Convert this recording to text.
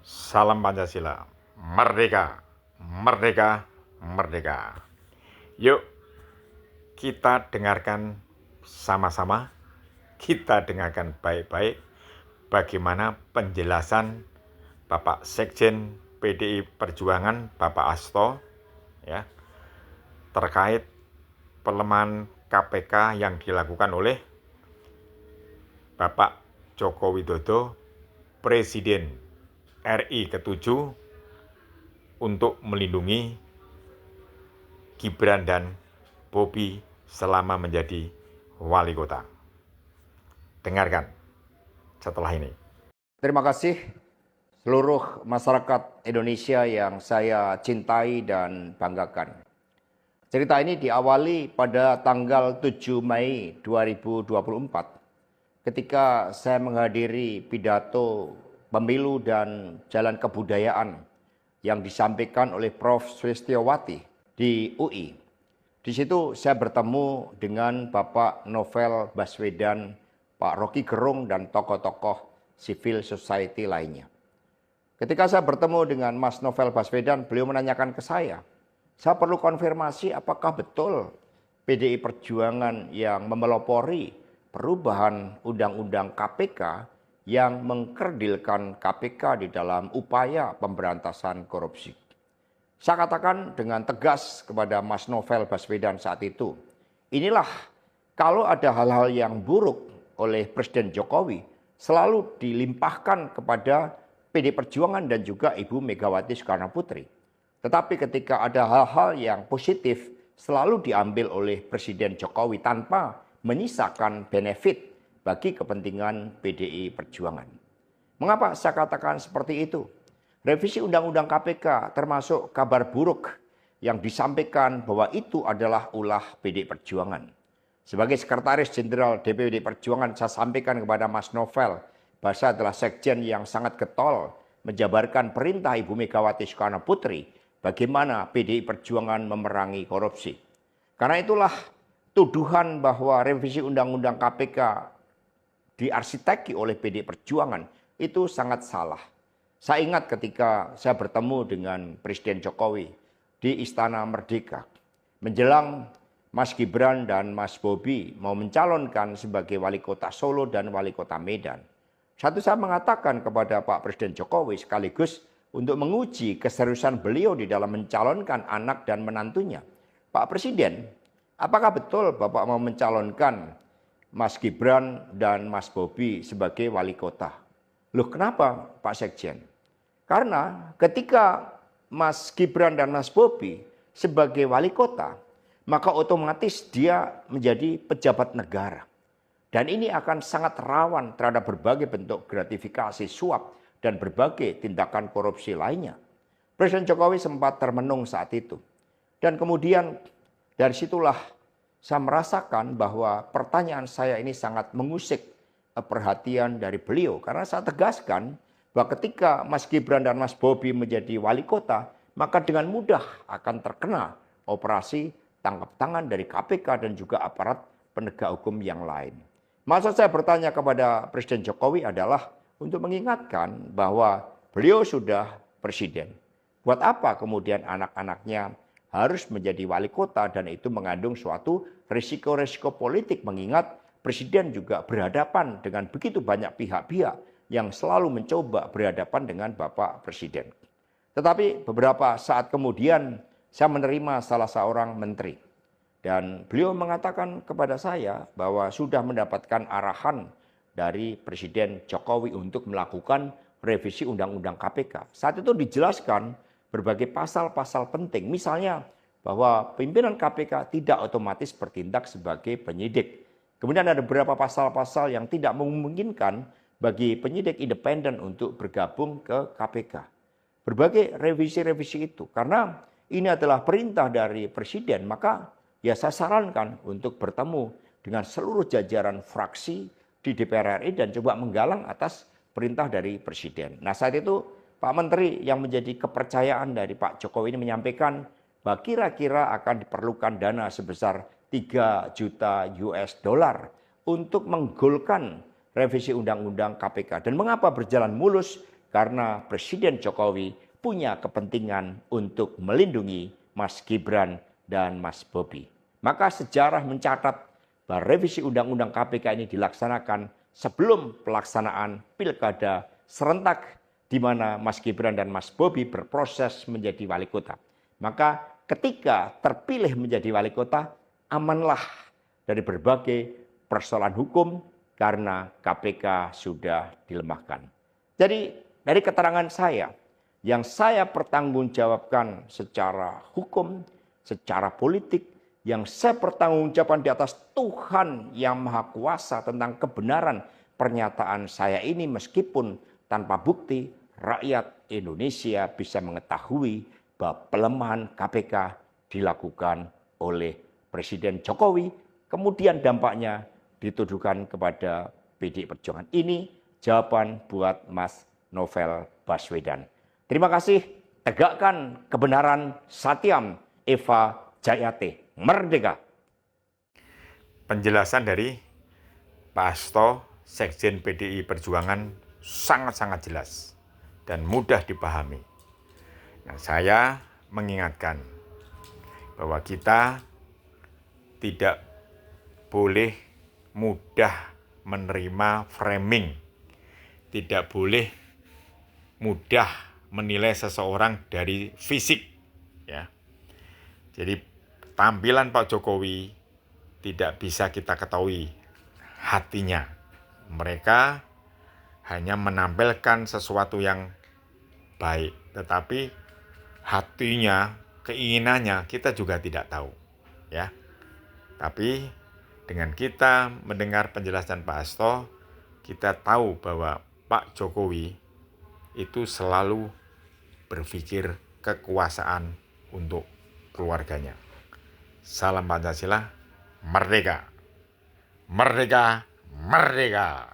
Salam Pancasila, merdeka, merdeka, merdeka. Yuk kita dengarkan sama-sama, kita dengarkan baik-baik bagaimana penjelasan Bapak Sekjen PDI Perjuangan, Bapak Hasto, ya, terkait pelemahan KPK yang dilakukan oleh Bapak Joko Widodo, Presiden RI ke-7, untuk melindungi Gibran dan Bobi selama menjadi wali kota. Dengarkan setelah ini. Terima kasih seluruh masyarakat Indonesia yang saya cintai dan banggakan. Cerita ini diawali pada tanggal 7 Mei 2024 ketika saya menghadiri pidato pemilu dan jalan kebudayaan yang disampaikan oleh Prof. Sulistyowati di UI. Di situ saya bertemu dengan Bapak Novel Baswedan, Pak Rocky Gerung, dan tokoh-tokoh civil society lainnya. Ketika saya bertemu dengan Mas Novel Baswedan, beliau menanyakan ke saya perlu konfirmasi apakah betul PDI Perjuangan yang memelopori perubahan Undang-Undang KPK yang mengkerdilkan KPK di dalam upaya pemberantasan korupsi. Saya katakan dengan tegas kepada Mas Novel Baswedan saat itu, inilah kalau ada hal-hal yang buruk oleh Presiden Jokowi selalu dilimpahkan kepada PDI Perjuangan dan juga Ibu Megawati Soekarno Putri. Tetapi ketika ada hal-hal yang positif selalu diambil oleh Presiden Jokowi tanpa menyisakan benefit bagi kepentingan PDI Perjuangan. Mengapa saya katakan seperti itu? Revisi Undang-Undang KPK termasuk kabar buruk yang disampaikan bahwa itu adalah ulah PDI Perjuangan. Sebagai Sekretaris Jenderal DPD Perjuangan, saya sampaikan kepada Mas Novel bahwa saya adalah sekjen yang sangat getol menjabarkan perintah Ibu Megawati Soekarno Putri bagaimana PDI Perjuangan memerangi korupsi. Karena itulah tuduhan bahwa revisi Undang-Undang KPK diarsiteki oleh PDI Perjuangan itu sangat salah. Saya ingat ketika saya bertemu dengan Presiden Jokowi di Istana Merdeka menjelang Mas Gibran dan Mas Bobi mau mencalonkan sebagai wali kota Solo dan wali kota Medan. Saya mengatakan kepada Pak Presiden Jokowi sekaligus untuk menguji keseriusan beliau di dalam mencalonkan anak dan menantunya. Pak Presiden, apakah betul Bapak mau mencalonkan Mas Gibran dan Mas Bobi sebagai wali kota? Loh, kenapa Pak Sekjen? Karena ketika Mas Gibran dan Mas Bobi sebagai wali kota, maka otomatis dia menjadi pejabat negara. Dan ini akan sangat rawan terhadap berbagai bentuk gratifikasi, suap, dan berbagai tindakan korupsi lainnya. Presiden Jokowi sempat termenung saat itu. Dan kemudian dari situlah saya merasakan bahwa pertanyaan saya ini sangat mengusik perhatian dari beliau. Karena saya tegaskan bahwa ketika Mas Gibran dan Mas Bobi menjadi wali kota, maka dengan mudah akan terkena operasi tangkap tangan dari KPK dan juga aparat penegak hukum yang lain. Maksud saya bertanya kepada Presiden Jokowi adalah untuk mengingatkan bahwa beliau sudah presiden. Buat apa kemudian anak-anaknya harus menjadi wali kota dan itu mengandung suatu risiko-risiko politik mengingat presiden juga berhadapan dengan begitu banyak pihak-pihak yang selalu mencoba berhadapan dengan Bapak Presiden. Tetapi beberapa saat kemudian saya menerima salah seorang menteri. Dan beliau mengatakan kepada saya bahwa sudah mendapatkan arahan dari Presiden Jokowi untuk melakukan revisi Undang-Undang KPK. Saat itu dijelaskan berbagai pasal-pasal penting. Misalnya bahwa pimpinan KPK tidak otomatis bertindak sebagai penyidik. Kemudian ada beberapa pasal-pasal yang tidak memungkinkan bagi penyidik independen untuk bergabung ke KPK. Berbagai revisi-revisi itu. Karena ini adalah perintah dari Presiden, maka ya saya sarankan untuk bertemu dengan seluruh jajaran fraksi di DPR RI dan coba menggalang atas perintah dari Presiden. Nah saat itu Pak Menteri yang menjadi kepercayaan dari Pak Jokowi ini menyampaikan bahwa kira-kira akan diperlukan dana sebesar 3 juta US dollar untuk menggolkan revisi Undang-Undang KPK. Dan mengapa berjalan mulus? karena Presiden Jokowi punya kepentingan untuk melindungi Mas Gibran dan Mas Bobi. Maka sejarah mencatat bahwa revisi Undang-Undang KPK ini dilaksanakan sebelum pelaksanaan pilkada serentak di mana Mas Gibran dan Mas Bobi berproses menjadi wali kota. Maka ketika terpilih menjadi wali kota, amanlah dari berbagai persoalan hukum karena KPK sudah dilemahkan. Jadi dari keterangan saya, yang saya pertanggungjawabkan secara hukum, secara politik, yang saya pertanggungjawabkan di atas Tuhan yang Maha Kuasa tentang kebenaran pernyataan saya ini meskipun tanpa bukti, rakyat Indonesia bisa mengetahui bahwa pelemahan KPK dilakukan oleh Presiden Jokowi, kemudian dampaknya dituduhkan kepada PDI Perjuangan. Ini jawaban buat Mas Novel Baswedan. Terima kasih, tegakkan kebenaran, Satyam, Eva Jayate, merdeka. Penjelasan dari Pak Hasto, Sekjen PDI Perjuangan, sangat-sangat jelas dan mudah dipahami. Nah, saya mengingatkan bahwa kita tidak boleh mudah menerima framing, tidak boleh mudah menilai seseorang dari fisik, ya. Jadi tampilan Pak Jokowi tidak bisa kita ketahui hatinya. Mereka hanya menampilkan sesuatu yang baik, tetapi hatinya, keinginannya kita juga tidak tahu, ya. Tapi dengan kita mendengar penjelasan Pak Hasto, kita tahu bahwa Pak Jokowi itu selalu berpikir kekuasaan untuk keluarganya. Salam Pancasila, merdeka! Merdeka! Merdeka!